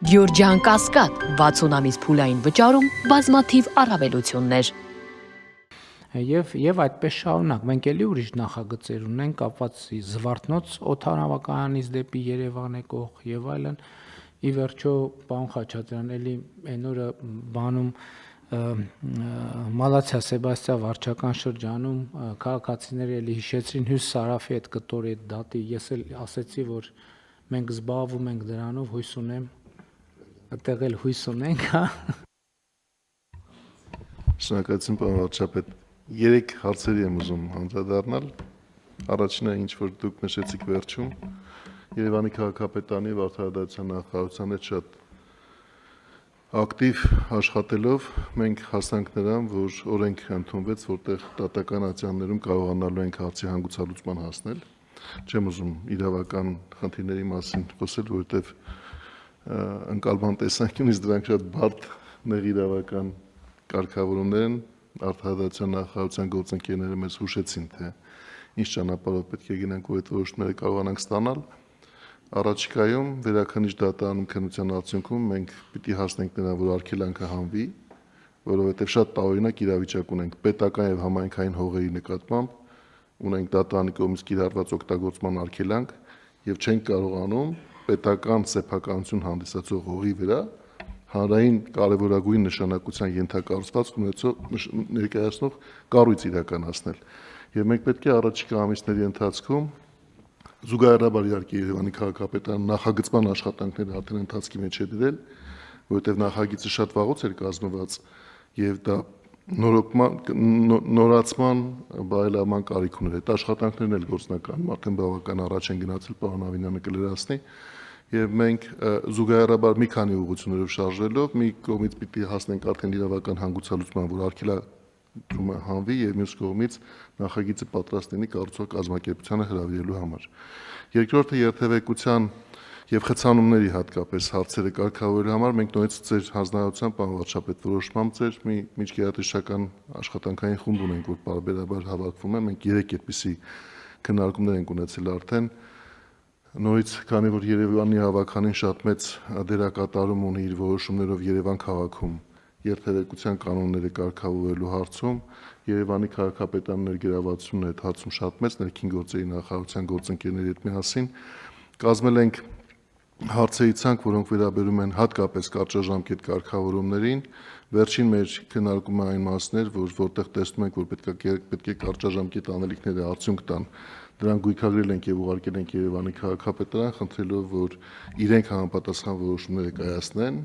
Գյորջյան Կասկադ 60 ամիս փուլային վճարում բազմաթիվ առավելություններ։ Եվ այդպես շարունակ, մենք էլի ուրիշ նախագծեր ունենք կապված Զվարթնոց օդանավակայանից դեպի Երևան եկող եւ այլն։ Ի վերջո, պարոն Խաչատրյան, էլի այն օրը բանում Մալացիա Սեբաստիա վարչական շրջանում քաղաքացիները էլի հիշեցրին Հյուս Սարաֆի այդ կտորի այդ դատի, ես էլ ասեցի, որ մենք զբաղվում ենք դրանով, հույս ունեմ, այդտեղ էլ հույս ունենք, հա։ Շնորհակալություն, պարոն վարչապետ։ 3 հարցերի եմ ուզում անդրադառնալ։ Առաջինը, ինչ որ դուք նշեցիք վերջում, Երևանի քաղաքապետարանի եւ արդարադատության նախարարության հետ շատ ակտիվ աշխատելով մենք հասանք նրան, որ օրենք ընդունվեց, որտեղ դատական ատյաններում կարողանալու ենք հարցի հանգուցալուծման հասնել։ Չեմ ուզում իրավական խնդիրների մասին խոսել, որովհետեւ ընկալման տեսանկյունից դրանք շատ բարդ նեղիրավական կարգավորումներ են, արդարադատության նախարարության գործընկերները մեզ հուշեցին, թե ինչ ճանապարհով պետք է գնանք, որ այդ որոշումները կարողանանք ստանալ։ Առաջիկայում վերաքննիչ դատարանում քննության արդյունքում մենք պիտի հասնենք նրան, որ արգելանքը հանվի, որովհետև շատ տարօրինակ իրավիճակ ունենք պետական եւ համայնքային հողերի նկատմամբ, ունենք դատարանի կողմից կիրառված օգտագործման արգելանք եւ չենք կարողանում պետական սեփականություն հանդիսացող հողի վրա հանրային կարևորագույն նշանակության ենթակառուցվածք ներկայացնող կառույց իրականացնել։ Եվ մենք պետք է առաջիկա ամիսների ընթացքում զուգահեռաբար իհարկե Երևանի քաղաքապետարան նախագծման աշխատանքները արդեն ընթացքի մեջ է դրել, որովհետև նախագիծը շատ վաղուց էր կազմված եւ դա նորացման բարելավման կարիք ուներ։ Այդ աշխատանքներն էլ գործնականում արդեն բավական առաջ են գնացել, պարոն Ավինյանը կլրացնի, եւ մենք զուգահեռաբար մի քանի ուղղություններով շարժվելով մի կողմից պիտի հասնենք արդեն իրավական հանգուցալուծման, որ արգելադրումը հանվի եւ մյուս կողմից նախագիծը պատրաստ լինի կառուցող կազմակերպությանը հրավիրելու համար։ Երկրորդը երթևեկության եւ խցանումների հատկապես հարցերը կարգավորելու համար մենք նույնիսկ ձեր հանձնարարությամբ, պարոն վարչապետ, որոշմամբ ձեր մի միջգերատեսչական աշխատանքային խումբ ունենք, որ բարբերաբար հավաքվում է, մենք 3 այդպիսի քննարկումներ ենք ունեցել արդեն։ Նույնիսկ քանի որ Երևանի հավաքանին շատ մեծ դերակատարում ունի իր որոշումներով Երևան քաղաքում երթևեկության կանոնները կարգավորելու հարցում, Երևանի քաղաքապետարանի ներգրավվածությունն այդ հարցում շատ մեծ, ներքին գործերի նախարարության գործընկերների հետ միասին կազմել ենք հարցերի ցանկ, որոնք վերաբերում են հատկապես կարճաժամկետ կարգավորումներին։ Վերջին մեր քննարկումը այն մասն էր, որտեղ տեսնում ենք, որ պետք է կարճաժամկետ անելիքները արդյունք տան։ Դրանք գույքագրել ենք եւ ուղարկել ենք Երևանի քաղաքապետարան, խնդրելով, որ իրենք համապատասխան որոշումները կայացնեն։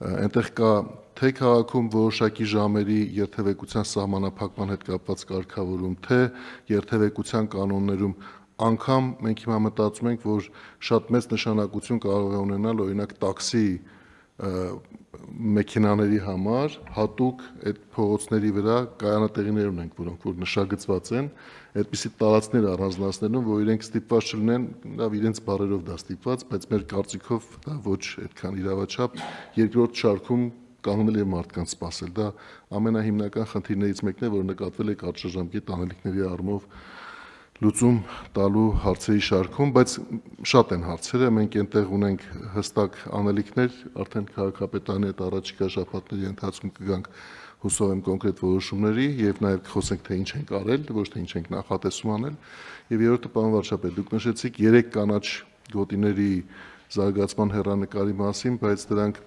Այնտեղ կա թե քաղաքում որոշակի ժամերի երթևեկության սահմանափակման հետ կապված կարգավորում, թե երթևեկության կանոններում անգամ մենք հիմա մտածում ենք, որ շատ մեծ նշանակություն կարող է ունենալ օրինակ տաքսի մեքենաների համար հատուկ այդ փողոցների վրա կայանատեղիներ ունենք, որոնք որ նշագծված են, այդպիսի տարածքներ առանձնացնելուն, որ իրենք ստիպված չլինեն, լավ իրենց բարերով դա ստիպված, բայց մեր կարծիքով դա ոչ այդքան իրավաչափ երկրորդ շարքում կանգնել եւ մարդկանց սպասել։ Դա ամենահիմնական խնդիրներից մեկն է, որ նկատվել է կարճաժամկետ անելիքների առումով լուծում տալու հարցերի շարքում, բայց շատ են հարցերը, մենք այնտեղ ունենք հստակ անելիքներ, արդեն քաղաքապետարանի հետ առաջիկա շաբաթների ընթացքում կգանք հուսով եմ կոնկրետ որոշումների եւ նաեւ կխոսենք թե ինչ ենք արել, ոչ թե ինչ ենք նախատեսում անել։ Եվ երրորդը, պարոն վարչապետ, դուք նշեցիք 3 կանաչ գոտիների զարգացման հեռանկարի մասին, բայց դրանք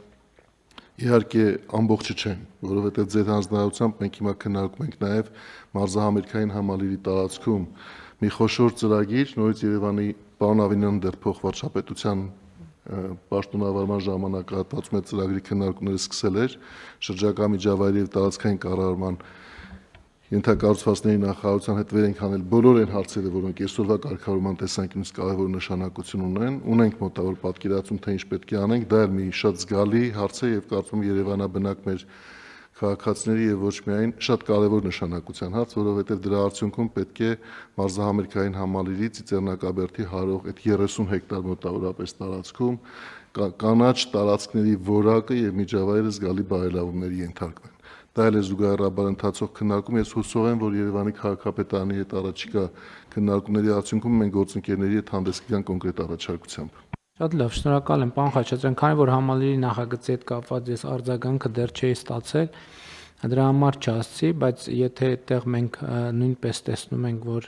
իհարկե ամբողջը չեն, որովհետեւ ձեր հանձնարարությամբ մենք հիմա քննարկում ենք նաեւ մարզահամերգային համալիրի տարածքում մի խոշոր ծրագիր, նորից Երևանի պարոն Ավինյանը դեռ փոխվարչապետության պաշտոնավարման ժամանակահատվածում այդ ծրագրի քննարկումները սկսել էր, շրջակա միջավայրի եւ տարածքային կառավարման ենթակառուցվածքների նախարարության հետ վեր ենք հանել բոլոր այն հարցերը, որոնք այսօրվա կարգավորման տեսանկյունից կարևոր նշանակություն ունեն, ունենք մոտավոր պատկերացում, թե ինչ պետք է անենք, դա էլ մի շատ զգալի հարց է եւ կարծում եմ Երևանաբնակ մեր քաղաքացիների եւ ոչ միայն շատ կարևոր նշանակության հարց, որովհետեւ դրա արդյունքում պետք է մարզահամերգային համալիրի Ծիծեռնակաբերդի հարող այդ 30 հեկտար մոտավորապես տարածքում կանաչ տարածքների որակը եւ միջավայրը զգալի բարելավումների ենթարկվեն։ Դա էլ է զուգահեռաբար ընթացող քննարկում, ես հուսով եմ, որ Երևանի քաղաքապետարանի հետ առաջիկա քննարկումների արդյունքում մենք գործընկերների հետ հանդես կգանք կոնկրետ առաջարկությամբ։ Շատ լավ, շնորհակալ եմ, պարոն Խաչատրյան, քանի որ համալիրի նախագծի հետ կապված ես արձագանքը դեռ չէի ստացել, դրա համար չասցի, բայց եթե այդտեղ մենք նույնպես տեսնում ենք, որ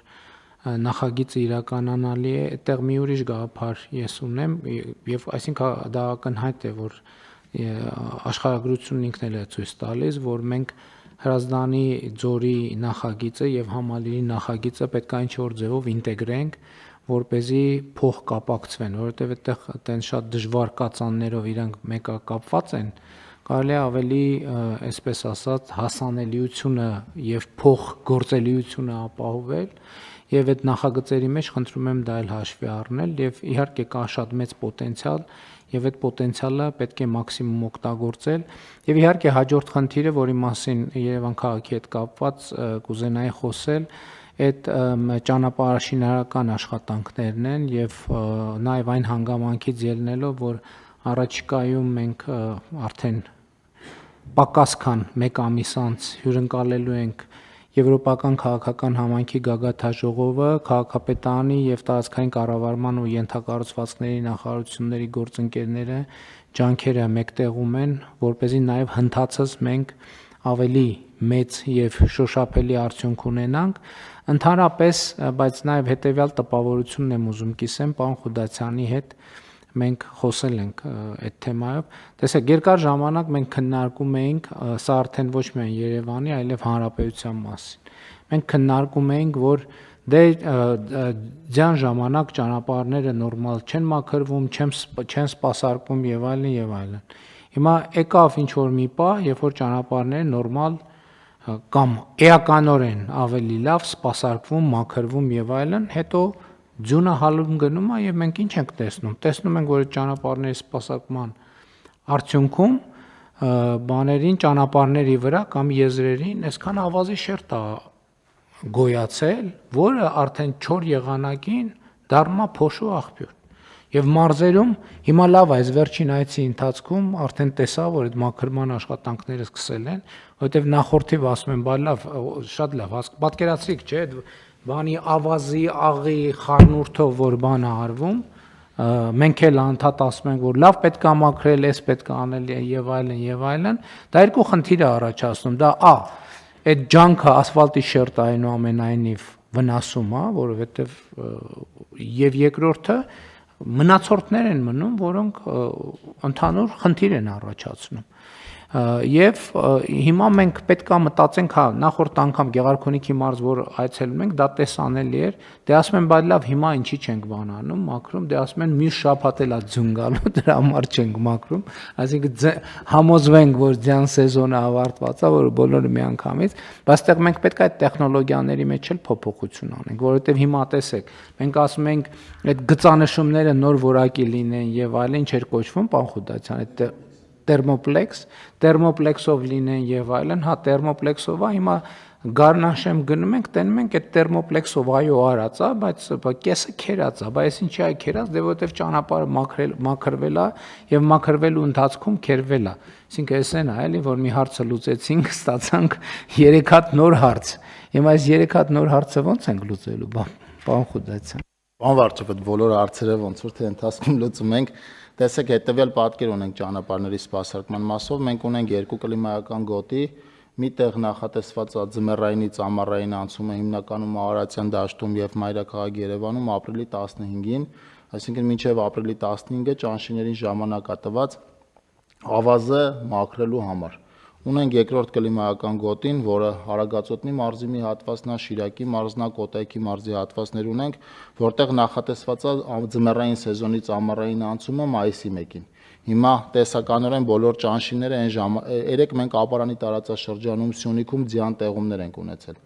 նախագիծը իրականանալի է, այդտեղ մի ուրիշ գաղափար ես ունեմ, եւ այսինքն դա ակնհայտ է, որ աշխարհագրությունն ինքն էլ է ցույց տալիս, որ մենք Հրազդանի ձորի նախագիծը եւ համալիրի նախագիծը պետք է ինչ-որ ձևով ինտեգրենք, որպեսզի փող կապակցվեն, որովհետեւ այդտեղ այդեն շատ դժվար կածաններով իրանք մեկակապված են, կարելի է ավելի, այսպես ասած, հասանելիությունը եւ փող գործելիությունը ապահովել եւ այդ նախագծերի մեջ խնդրում եմ դա էլ հաշվի առնել եւ իհարկե կա շատ մեծ պոտենցիալ եւ այդ պոտենցիալը պետք է մաքսիմում օգտագործել եւ իհարկե հաջորդ խնդիրը, որի մասին Երևան քաղաքի հետ կապված կուզենայի խոսել, այդ ճանապարհաշինարական աշխատանքներն են եւ նաեւ այն հանգամանքից ելնելով, որ առաջիկայում մենք արդեն պակաս քան 1 ամիս անց հյուրընկալելու ենք Եվրոպական քաղաքական համայնքի գագաթաժողովը, քաղաքապետարանի եւ տարածքային կառավարման ու ենթակառուցվածքների նախարարությունների գործընկերները ջանքերը մեկտեղում են, որպեսզի նաեւ հնդածս մենք ավելի մեծ եւ շոշափելի արդյունք ունենանք, ընդհանրապես, բայց նաեւ հետեւյալ տպավորությունն եմ ուզում կիսեմ պարոն Խուդացյանի հետ մենք խոսել ենք այդ թեմայով, տեսեք, երկար ժամանակ մենք քննարկում էինք, սա արդեն ոչ միայն Երևանի, այլև հանրապետության մասին։ Մենք քննարկում էինք, որ դե ձյան ժամանակ ճանապարհները նորմալ չեն մաքրվում, չեն սպասարկվում եւ այլն եւ այլն։ Հիմա եկավ ինչ որ մի պահ, երբ որ ճանապարհները նորմալ կամ էականորեն ավելի լավ սպասարկվում, մաքրվում եւ այլն, հետո ձյունը հալում գնում է եւ մենք ինչ ենք տեսնում։ Տեսնում ենք, որ ճանապարհների սպասարկման արդյունքում բաներին, ճանապարհների վրա կամ եզրերին այսքան ավազի շերտ է գոյացել, որը արդեն 4 եղանակին դառնում է փոշու աղբյուր։ Եվ մարզերում հիմա լավ այս վերջին այցի ընթացքում արդեն տեսա, որ այդ մաքրման աշխատանքները սկսել են, որովհետեւ նախորդիվ ասում են, բա լավ, շատ լավ, պատկերացրիք, չէ՞, բանի ավազի, աղի, խառնուրդով որ բան է արվում, մենք էլ անդադ ասում ենք, որ լավ պետք է մաքրել, էս պետք է անել եւ այլն, դա երկու խնդիր է առաջացնում, դա այդ ջանքը ասֆալտի շերտը այնուամենայնիվ վնասում է, որովհետեւ եւ երկրորդը մնացորդներ են մնում, որոնք ընդհանուր խնդիր են առաջացնում։ Եվ հիմա մենք պետք է մտածենք, նախորդ անգամ Գեղարքունիքի մարզ, որ այցելում ենք, դա տեսանելի էր, դե ասում են, բայց լավ, հիմա ինչի չենք բանանում, մաքրում, դե ասում են մյուս շաբաթ էլ է ձյուն գալու, դրա համար չենք մաքրում, այսինքն համոզվենք, որ ձյան սեզոնը ավարտված է, որ բոլորը միանգամից, բայց այդտեղ մենք պետք է այդ տեխնոլոգիաների մեջ էլ փոփոխություն անենք, որովհետև հիմա տեսեք, մենք ասում ենք, այդ գծանշումները նոր որակի լինեն եւ այլն, ինչ էր կոչվում, պարոն Խուդացյան, այդ տերմոպլեքսով լինեն եւ այլն, տերմոպլեքսով է, հիմա Գառնաշեմ գնում ենք, տենում ենք այդ տերմոպլեքսով այո արած է, բայց կեսը քերած է, բայց ինչի է քերած, դե որովհետեւ ճանապարհը մաքրվել է եւ մաքրվելու ընթացքում քերվել է։ Այսինքն էսեն է, էլի, որ մի հարցը լուծեցինք, ստացանք 3 հատ նոր հարց։ Հիմա այս 3 հատ նոր հարցը ո՞նց ենք լուծելու, պարոն Խուդացյան։ Պարոն Վարչապետ, այդ բոլոր հարցերը ոնց որ թե ընթացքում լուծում ենք, տեսեք հետեւյալ պատկեր ունենք ճանապարհների սպասարկման մասով, մենք ունենք երկու կլիմայական գոտի, միտեղ նախատեսված է ձմեռայինից ամառային անցումը հիմնականում Արարատյան դաշտում եւ մայրաքաղաք Երևանում ապրիլի 15-ին, այսինքն մինչեւ ապրիլի 15-ը ճանշիներին ժամանակ է տված ավազը մաքրելու համար։ Ունենք երկրորդ կլիմայական գոտին, որը Հարագածոտնի մարզի մի հատվածն է, Շիրակի մարզն է, Կոտայքի մարզի հատվածներ ունենք, որտեղ նախատեսված է ձմեռային սեզոնից ամառային անցումը մայիսի 1-ին։ Հիմա տեսականորեն բոլոր ճանշինները երեք մենք ապարանի տարածաշրջանում Սյունիքում ձյան տեղումներ ենք ունեցել։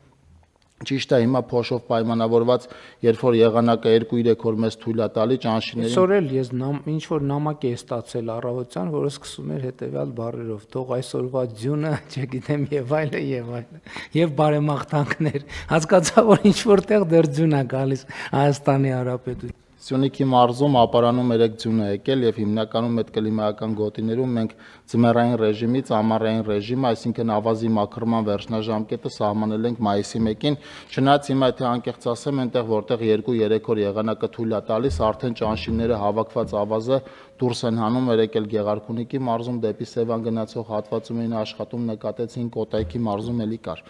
Ճիշտ է, հիմա փոշով պայմանավորված, երբ որ եղանակը 2-3 օր մեզ թույլ է տալի ճանշիներին։ Այսօր էլ ես ինչ որ նամակ է ստացել առավոտյան, որը սկսում էր հետեւյալ բառերով. թող այսօրվա ձյունը, չգիտեմ, եւ այլն, եւ բարեմաղթանքներ։ Հասկացա, որ ինչ որտեղ դեռ ձյուն է գալիս Հայաստանի Հանրապետություն։ Սյունիքի մարզում ապարանում 3 ձյուն է եկել եւ հիմնականում այդ կլիմայական գոտիներում մենք ձմեռային ռեժիմից ամառային ռեժիմ, այսինքն ավազի մաքրման վերջնաժամկետը սահմանել ենք մայիսի 1-ին, չնայած հիմա եթե անկեղծ ասեմ, այնտեղ որտեղ 2-3 օր եղանակը թույլ է տալիս, արդեն ճանշինները հավաքված ավազը դուրս են հանում, եկել Գեղարքունիքի մարզում դեպի Սևան գնացող հատվածում էին աշխատում, նկատեցին Կոտայքի մարզում էլի կար։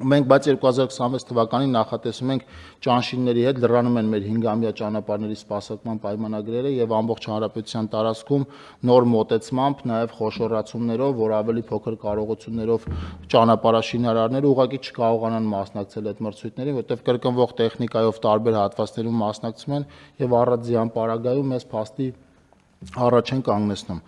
Մենք բայց 2026 թվականին նախատեսում ենք ճանշինների հետ լրանում են մեր 5-ամյա ճանապարհների սպասարկման պայմանագրերը եւ ամբողջ հանրապետության տարածքում նոր մոտեցմամբ, նաեւ խոշորացումներով, որ ավելի փոքր կարողություններով ճանապարհաշինարարները ուղղակի չկարողանան մասնակցել այդ մրցույթներին, որտեղ կրկնվող տեխնիկայով տարբեր հատվածներում մասնակցում են եւ առանձին պարագայում մեզ փաստի առաջ են կանգնեցնում։